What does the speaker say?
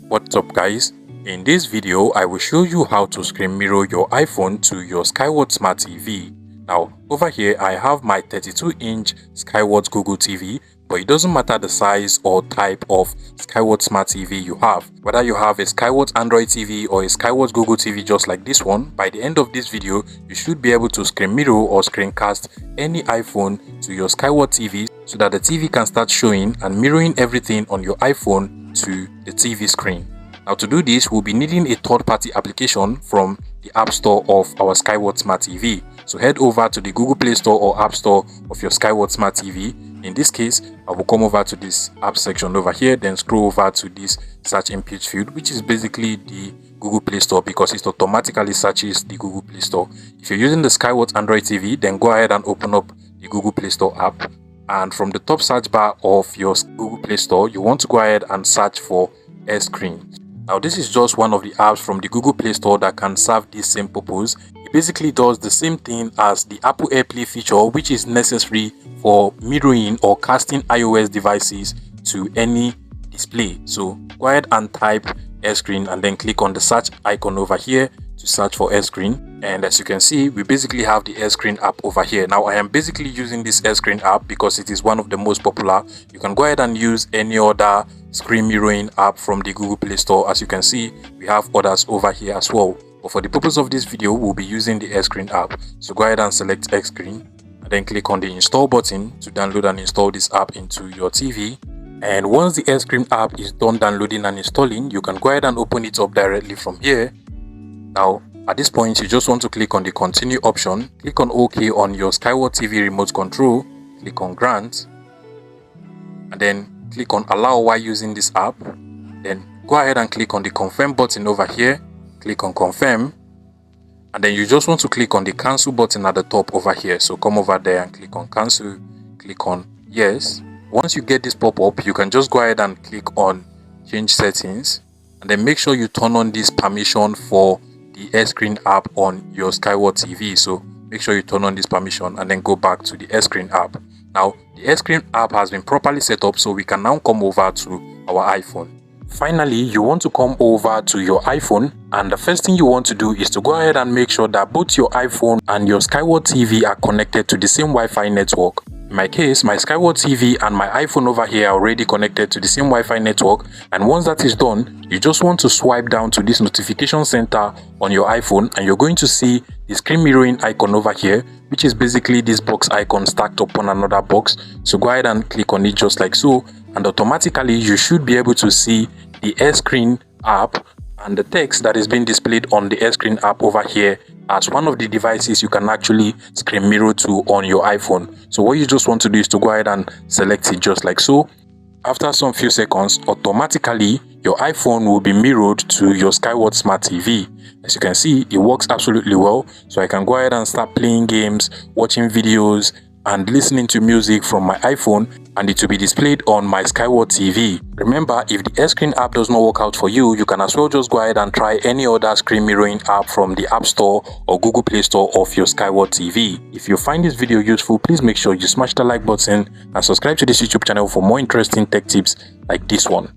What's up guys, in this video I will show you how to screen mirror your iPhone to your Skyworth Smart TV. Now over here I have my 32-inch Skyworth Google TV, but it doesn't matter the size or type of Skyworth Smart TV you have. Whether you have a Skyworth Android TV or a Skyworth Google TV just like this one, by the end of this video you should be able to screen mirror or screencast any iPhone to your Skyworth TV so that the TV can start showing and mirroring everything on your iPhone to the TV screen. Now to do this, we'll be needing a third-party application from the App Store of our Skyworth Smart TV. So head over to the Google Play Store or App Store of your Skyworth Smart TV. In this case, I will come over to this app section over here, then scroll over to this search in page field, which is basically the Google Play Store because it automatically searches the Google Play Store. If you're using the Skyworth Android TV, then go ahead and open up the Google Play Store app. And from the top search bar of your Google Play Store, you want to go ahead and search for AirScreen. Now this is just one of the apps from the Google Play Store that can serve this same purpose. It basically does the same thing as the Apple AirPlay feature, which is necessary for mirroring or casting iOS devices to any display. So go ahead and type AirScreen and then click on the search icon over here to search for AirScreen. And as you can see, we basically have the AirScreen app over here. Now I am basically using this AirScreen app because it is one of the most popular. You can go ahead and use any other screen mirroring app from the Google Play Store. As you can see, we have others over here as well. But for the purpose of this video, we'll be using the AirScreen app. So go ahead and select AirScreen and then click on the install button to download and install this app into your TV. And once the AirScreen app is done downloading and installing, you can go ahead and open it up directly from here. Now, at this point, you just want to click on the continue option, click on OK on your Skyworth TV remote control, click on grant, and then click on allow while using this app. Then go ahead and click on the confirm button over here, click on confirm, and then you just want to click on the cancel button at the top over here. So come over there and click on cancel, click on yes. Once you get this pop-up, you can just go ahead and click on change settings, and then make sure you turn on this permission for the AirScreen app on your Skyworth TV. So make sure you turn on this permission and then go back to the AirScreen app. Now the AirScreen app has been properly set up, so we can now come over to our iPhone. Finally, you want to come over to your iPhone, and the first thing you want to do is to go ahead and make sure that both your iPhone and your Skyworth TV are connected to the same Wi-Fi network. In my case, my Skyworth TV and my iPhone over here are already connected to the same Wi-Fi network, and once that is done, you just want to swipe down to this notification center on your iPhone, and you're going to see the screen mirroring icon over here, which is basically this box icon stacked upon another box. So go ahead and click on it just like so, and automatically you should be able to see the AirScreen app and the text that is being displayed on the AirScreen app over here as one of the devices you can actually screen mirror to on your iPhone. So what you just want to do is to go ahead and select it just like so. After some few seconds, automatically your iPhone will be mirrored to your Skyworth Smart TV. As you can see, it works absolutely well. So I can go ahead and start playing games, watching videos, and listening to music from my iPhone, and it will be displayed on my Skyworth TV. Remember, if the AirScreen app does not work out for you, you can as well just go ahead and try any other screen mirroring app from the App Store or Google Play Store of your Skyworth TV. If you find this video useful, please make sure you smash the like button and subscribe to this YouTube channel for more interesting tech tips like this one.